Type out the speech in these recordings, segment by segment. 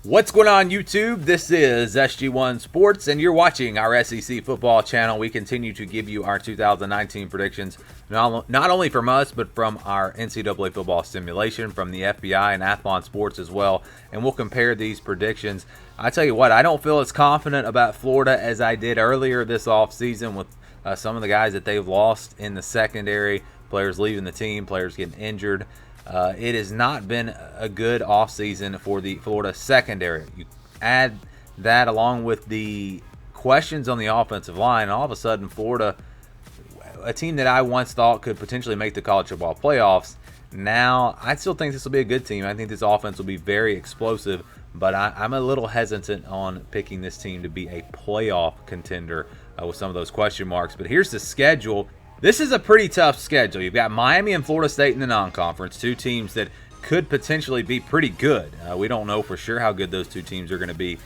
What's going on, YouTube? This is SG1 Sports, and you're watching our SEC football channel. We continue to give you our 2019 predictions, not only from us, but from our NCAA football simulation, from the FBI and Athlon Sports as well. And we'll compare these predictions. I tell you what, I don't feel as confident about Florida as I did earlier this offseason with some of the guys that they've lost in the secondary, players leaving the team, players getting injured. It has not been a good offseason for the Florida secondary. You add that along with the questions on the offensive line, and all of a sudden Florida, a team that I once thought could potentially make the college football playoffs, now I still think this will be a good team. I think this offense will be very explosive, but I'm a little hesitant on picking this team to be a playoff contender with some of those question marks. But here's the schedule. This is a pretty tough schedule. You've got Miami and Florida State in the non-conference, two teams that could potentially be pretty good. We don't know for sure how good those two teams are going to be,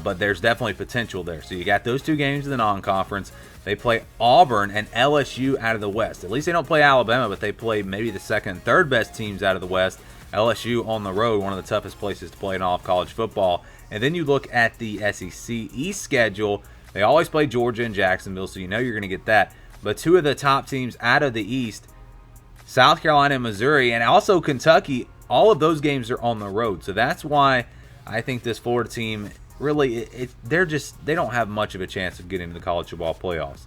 but there's definitely potential there. So you got those two games in the non-conference. They play Auburn and LSU out of the West. At least they don't play Alabama, but they play maybe the second and third best teams out of the West. LSU on the road, one of the toughest places to play in all of college football. And then you look at the SEC East schedule. They always play Georgia and Jacksonville, so you know you're going to get that. But two of the top teams out of the East, South Carolina and Missouri, and also Kentucky, all of those games are on the road. So that's why I think this Florida team really, they don't have much of a chance of getting to the college football playoffs.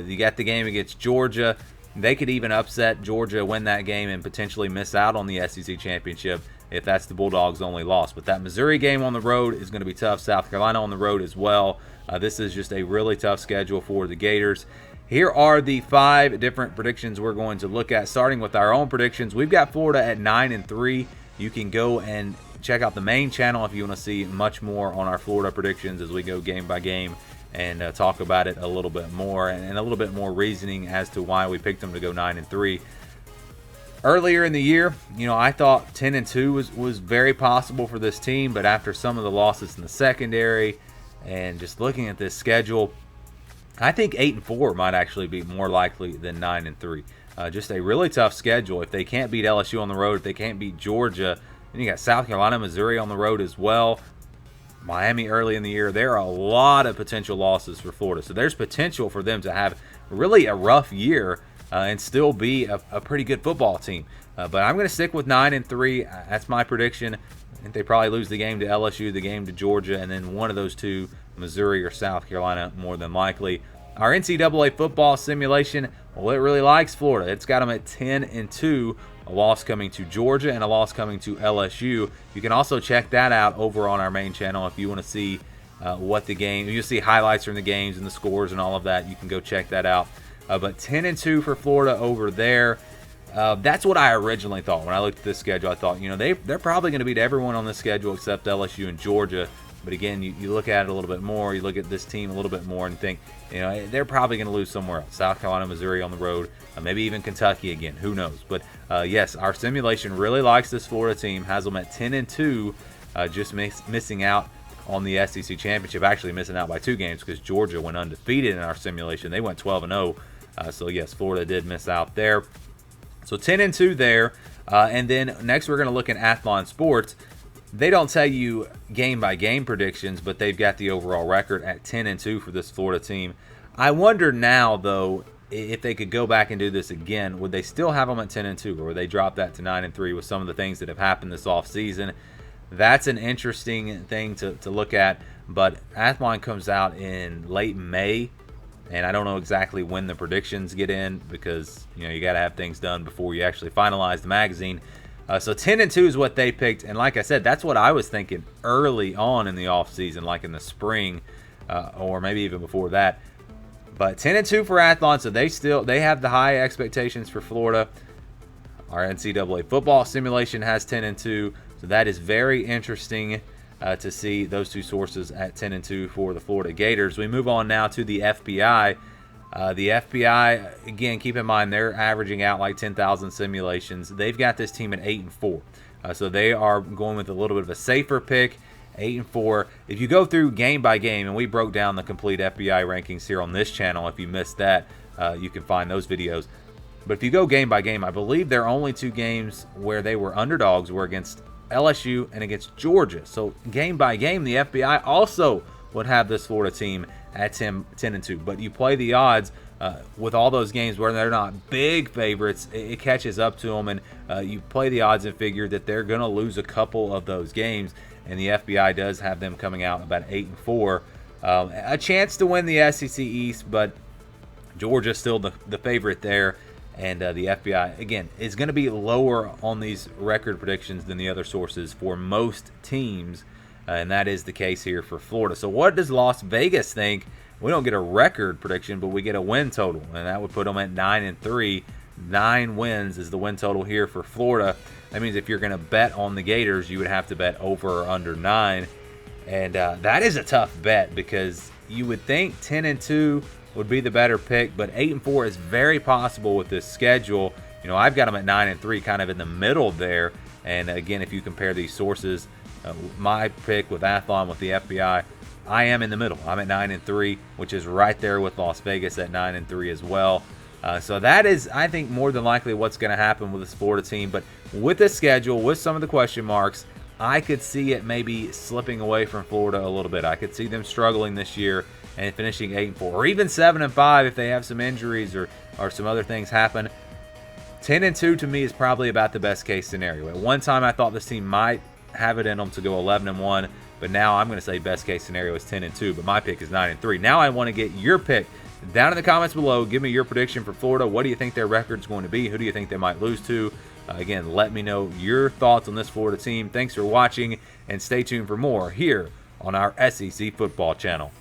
You got the game against Georgia. They could even upset Georgia, win that game, and potentially miss out on the SEC championship if that's the Bulldogs' only loss. But that Missouri game on the road is going to be tough. South Carolina on the road as well. This is just a really tough schedule for the Gators. Here are the 5 different predictions we're going to look at, starting with our own predictions. We've got Florida at 9-3. You can go and check out the main channel if you want to see much more on our Florida predictions as we go game by game and talk about it a little bit more and a little bit more reasoning as to why we picked them to go 9-3. Earlier in the year, I thought 10-2 was very possible for this team, but after some of the losses in the secondary and just looking at this schedule, I think 8-4 might actually be more likely than 9-3. Just a really tough schedule. If they can't beat LSU on the road, if they can't beat Georgia, then you got South Carolina, Missouri on the road as well. Miami early in the year. There are a lot of potential losses for Florida. So there's potential for them to have really a rough year and still be a pretty good football team. But I'm going to stick with 9-3. That's my prediction. I think they probably lose the game to LSU, the game to Georgia, and then one of those two, Missouri or South Carolina, more than likely. Our NCAA football simulation, well, it really likes Florida. It's got them at 10-2, a loss coming to Georgia and a loss coming to LSU. You can also check that out over on our main channel if you want to see what the game, you'll see highlights from the games and the scores and all of that. You can go check that out. But 10-2 for Florida over there. That's what I originally thought when I looked at this schedule. I thought, they're probably going to beat everyone on this schedule except LSU and Georgia. But again, you look at it a little bit more, you look at this team a little bit more and think, they're probably going to lose somewhere else. South Carolina, Missouri on the road, maybe even Kentucky again. Who knows? But yes, our simulation really likes this Florida team, has them at 10-2, just missing out on the SEC championship, actually missing out by 2 games because Georgia went undefeated in our simulation. They went 12-0. So yes, Florida did miss out there. So 10-2 there. And then next we're going to look at Athlon Sports. They don't tell you game-by-game predictions, but they've got the overall record at 10-2 for this Florida team. I wonder now, though, if they could go back and do this again, would they still have them at 10-2, or would they drop that to 9-3 with some of the things that have happened this offseason? That's an interesting thing to look at, but Athlon comes out in late May, and I don't know exactly when the predictions get in because, you got to have things done before you actually finalize the magazine. So 10-2 is what they picked, and like I said, that's what I was thinking early on in the offseason, like in the spring, or maybe even before that. But 10-2 for Athlon, so they have the high expectations for Florida. Our NCAA football simulation has 10-2, so that is very interesting to see those two sources at 10-2 for the Florida Gators. We move on now to the FBI. The FBI, again, keep in mind, they're averaging out like 10,000 simulations. They've got this team at 8-4. So they are going with a little bit of a safer pick, 8-4. If you go through game by game, and we broke down the complete FBI rankings here on this channel, if you missed that, you can find those videos. But if you go game by game, I believe their only 2 games where they were underdogs were against LSU, and against Georgia. So game by game, the FBI also would have this Florida team at 10-2. But you play the odds with all those games where they're not big favorites, it catches up to them, and you play the odds and figure that they're going to lose a couple of those games. And the FBI does have them coming out about 8-4. A chance to win the SEC East, but Georgia's still the favorite there. And the FBI, again, is going to be lower on these record predictions than the other sources for most teams. And that is the case here for Florida. So what does Las Vegas think? We don't get a record prediction, but we get a win total. And that would put them at 9-3. 9 wins is the win total here for Florida. That means if you're going to bet on the Gators, you would have to bet over or under 9. And that is a tough bet because you would think 10-2 would be the better pick, but 8-4 is very possible with this schedule. You know, I've got them at 9-3, kind of in the middle there. And again, if you compare these sources, my pick with Athlon, with the FBI, I am in the middle. I'm at 9-3, which is right there with Las Vegas at 9-3 as well. So that is, I think, more than likely what's going to happen with this Florida team. But with the schedule, with some of the question marks, I could see it maybe slipping away from Florida a little bit. I could see them struggling this year and finishing 8-4, or even 7-5 if they have some injuries or some other things happen. 10-2 to me is probably about the best case scenario. At one time, I thought this team might have it in them to go 11-1, but now I'm going to say best case scenario is 10-2. But my pick is 9-3. Now I want to get your pick down in the comments below. Give me your prediction for Florida. What do you think their record's going to be? Who do you think they might lose to? Again, let me know your thoughts on this Florida team. Thanks for watching, and stay tuned for more here on our SEC Football channel.